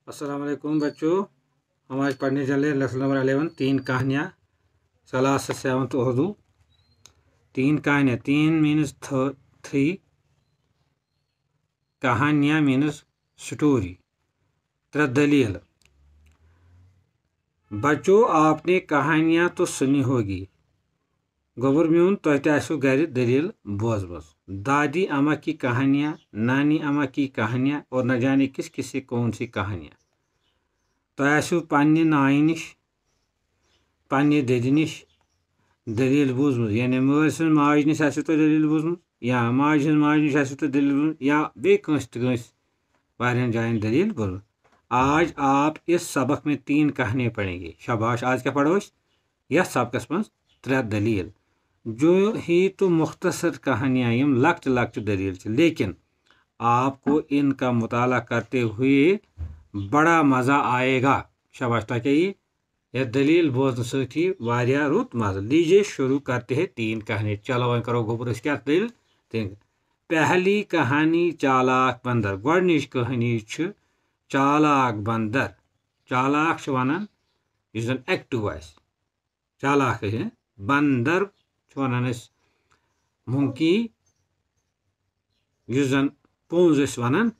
अस्सलाम वालेकुम बच्चों, हम आज पढ़ने चले लेसन नंबर 11 तीन कहानियाँ क्लास 7th उर्दू। तीन कहानियाँ, तीन मीन्स 3, कहानियाँ मीन्स स्टोरी, 3 दलील। बच्चों आपने कहानियाँ तो सुनी होगी, गोबर म्यून तो घर दलील बोजमस। दादी अम्मा की कहानियाँ, नानी अम्मा की कहानियाँ और न जाने किस किस से कौन सी कहानियाँ। तो पन्ने नाय निश पन्ने ददि निश दलील बोजमत, यानी मज सज माज निश तो दलील बोजमत, या माज हज माज निश तो दलील बोजमत, या बे कंस वारियन जायन दलील बोजमत। आज आप इस सबक में 3 कहानियाँ पढ़ेंगे। शाबाश, आज क्या पढ़ो? यह सबकस मज 3 दलील जो ही तो मुख्तसर कहानियाँ यम लक्ट लक्ट दलील, लेकिन आपको इनका मुताला करते हुए बड़ा मज़ा आएगा। शाबाश, ताकि यह दलील बोझ सी वारिया रुत मज़ा। लीजिए शुरू करते हैं 3 कहानी। चलो वह करो गोबर क्या दलील। पहली कहानी चालाक बंदर। गोडनिच कहानी चालाक बंदर। चालाक वन जन एक्टिव आस, चालाक बंदर वन मुंकी जन पोज वन।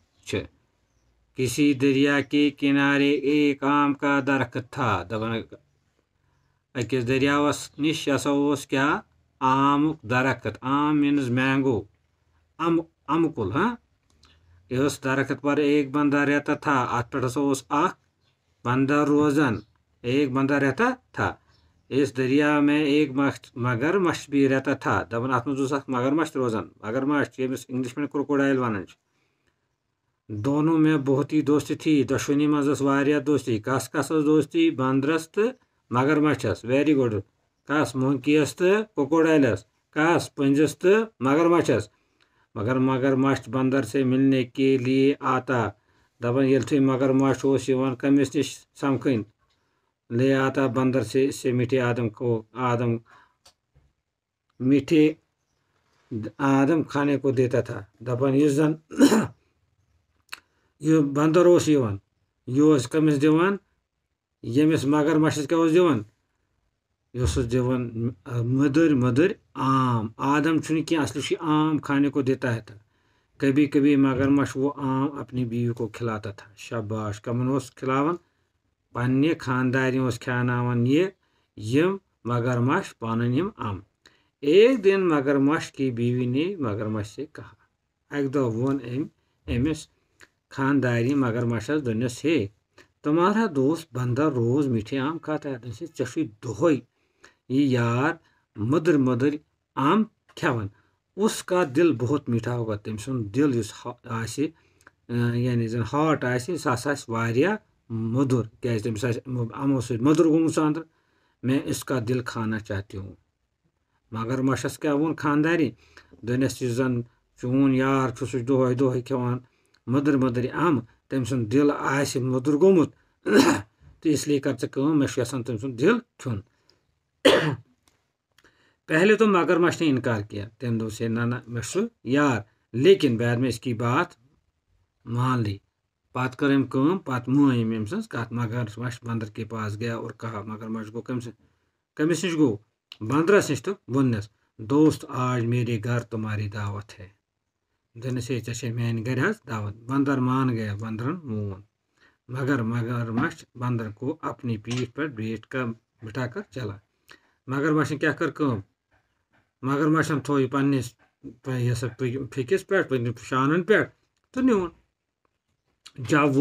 किसी दरिया के किनारे एक आम का दरख्त था। अकिस दरियावस निश क्या आम दरख्त। आम मीन्स मैंगो, अमकुल। हाँ, इस दरख्त पर एक बंदर रहता था। अत पे बंदर रोजन, एक बंदर रहता था। इस दरिया में एक मगरमच्छ भी रहता था। दपन अत मगरमच्छ रोजन, मगरमच्छ इंग्लिश में क्रोकोडाइल वन। दोनों में बहुत ही दोस्ती थी। दुश्मनी मज वारिया दोस्ती। कस कस दोस्ती बंदरस तो मगरमच्छस। Very good. कस मंकीयस तो क्रोकोडाइलस। कस पंजस तो मगरमच्छस। मगर मगरमच्छ बंदर से मिलने के लिए आता। दपन ये मगरमच्छ कमिस निश समखन ले आता बंदर से। इससे मीठे आदम खाने को देता था। दपन इस जन ये बंदर यह कमिस दिवान, यमिस मगरमच्छस क्या दिवान, दिवान मदर मदर आम। आदम की असली आम खाने को देता है था। कभी कभी मगरमच्छ वो आम अपनी बीवी को खिलाता था। शाबाश, कमन खिलावन पन्ने खानदारी खानावन यम मगरमच्छ पानन यम आम। एक दिन मगरमच्छ की बीवी ने मगरमच्छ से कहा, अक दो वोन अमिस खानदारी मगरमच्छस दोनस, हे तुम्हारा दोस्त बंदर रोज मीठे आम खाता है, चे दोहई ये यार मदर मदर आम खेवन। उसका दिल बहुत मीठा होगा। तम सुन दिल यानी जन हार्ट सह मधुर, क्या अमो से मधुर गुमुत अंदर। मैं इसका दिल खाना चाहती हूँ। मगरमच्छस क्या वोन खानदारी दोनस, जन चून यार सह दोहे दोहे खेवान मदर मदर आम, तम सुन दिल मधुर गोमुत तो इसलिए कर मैं तम सुन दिल खुन। पहले तो मगरमच्छ ने इनकार किया। तम दो से ना मैं यार, लेकिन बाद में इसकी बात मान ली। पत कर पत मान अम कत। मगरमच्छ बंदर के पास गया और कहा, मगरमच्छ गो कमिस निश गो, बंदरस निश, तो वनस, दोस्त आज मेरे घर तुम्हारी दावत है। दोनस मान घर दावत। बंदर मान गया, बंदरन मोन। मगर मगरमच्छ बंदर को अपनी पीठ पर बिठाकर चला। मगरमच्छ ने क्या कर मगरमच्छ थो पन्निस फिकिस पे शानन पे तो न्यून। जब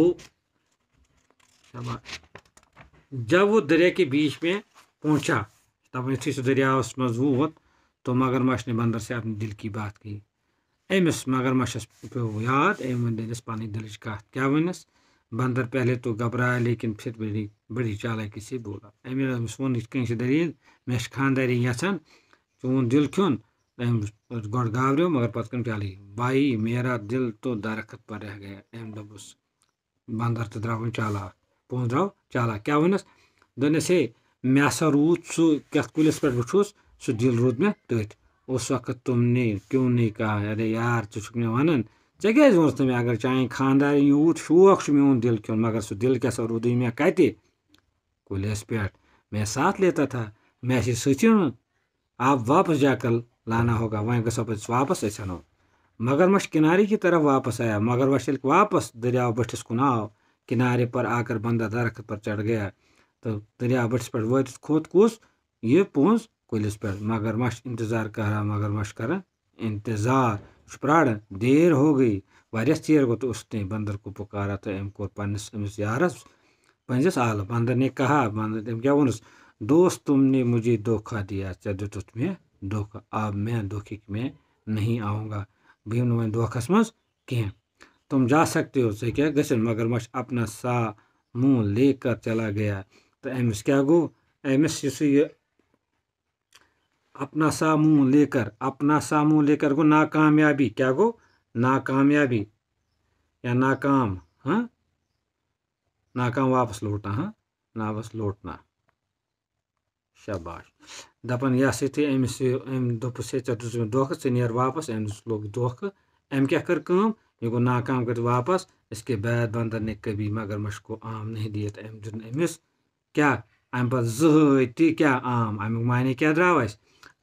वो दरिया के बीच में पहुंचा, तब सह दरिया मज वोत, तो मगरमच्छ ने बंदर से अपने दिल की बात की। अमिस मगरमच्छस पे याद, वनस पन दिल कत। क्या वनस? बंदर पहले तो घबराया, लेकिन फिर बड़ी चालाकी से बोला। अमिस वो दलील, मे खानदारी यचान चून दिल खुन। गोड घावरियो, मगर पत प्याली, भाई मेरा दिल तो दरख्त पर रह गया। दबुस बंदर तो द्राव चालाक, पोन द्राव चालाक। क्या वनस? दोनस, हे मे रूद सह कुलिस पे वुछुस, सह दिल रूद मे तथ। उस वक्त तुमने क्यों नहीं कहा? अरे यार, मे वन ژےٚ کیٛازِ ووٚنُس نہٕ مےٚ اگر چانہِ خانٛدارٮ۪ن یوٗت شوق چھُ میون دِل کیُن مگر سُہ دِل کیسا رودٕے کَتہِ کُلِس پٮ۪ٹھ میں ساتھ لیتا تھا مےٚ آسی سۭتی اوٚنمُت آپ واپس جا کر لانا ہوگا وۄنۍ گژھو پَتہٕ واپس أسۍ اَنو مگرمچھ کنارے کی طرف واپس آیا مگرمچھ ییٚلہِ واپس دریاو بٔٹھِس کُن آو کنارے پر آ کر بندہ درخت پر چڑھ گیا تہٕ دریاو بٔٹھِس پٮ۪ٹھ وٲتِتھ کھوٚت کُس یہِ پوٚنٛز کُلِس پٮ۪ٹھ مگرمچھ انتظار کران مگرمچھ کران انتظار چھُ پراران دیر ہو گئی واریاہ ژیر گوٚو تہٕ اس نے بندر کو پکارا تہٕ أمۍ کوٚر پننِس أمِس یارس پنٛزِس آلہٕ بندر نے کہا بندر تٔمۍ کیٛاہ ووٚنُس دوست تم نے مجھے دھوکہ دیا ژےٚ دیُتُتھ مےٚ دھوکہ اب میں دھوکے میں نہیں آؤں گا بہٕ یِمہٕ نہٕ وۄنۍ دھوکھس منٛز کینٛہہ تم جا سکتے ہو ژےٚ کیٛاہ گژھِ مگرمچھ اپنا سا منہ لے کر چلا گیا تہٕ أمِس کیٛاہ گوٚو أمِس یُس یہِ اپنا سا منہ لے کر گوٚو ناکامیابی کیٛاہ گوٚو ناکامیابی یا ناکام ناکام واپس لوٹنا واپس لوٹنا شاباش دپان یہِ ہسا تھٕے أمِس أمۍ دوٚپُس ہے ژےٚ دِژ مےٚ دھوکہٕ ژٕ نیر واپس أمِس لوٚگ دھوکہٕ أمۍ کیٛاہ کٔر کٲم یہِ گوٚو ناکام کٔرِتھ واپس اس کے بعد بندر نے کبھی مگرمچھ کو عام نہیں دیا تہٕ أمۍ دیُت نہٕ أمِس کیٛاہ اَمہِ پتہٕ زٕہٕنۍ تہِ کیٛاہ عام امیُک معنے کیٛاہ درٛاو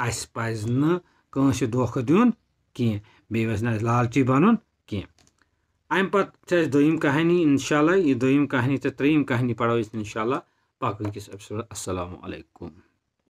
اَسہِ پزِ نہٕ کٲنٛسہِ دھوکہٕ دیُن کینٛہہ بیٚیہِ پزِ نہٕ اَسہِ لالچی بنُن کینٛہہ امہِ پتہٕ چھِ اَسہِ دوٚیِم کہانی انشاءاللہ یہِ دوٚیِم کہانی تہٕ ترٛیٚیِم کہانی پرو أسۍ انشاءاللہ باقٕے کِس ایپِسوڈس السلامُ علیکُم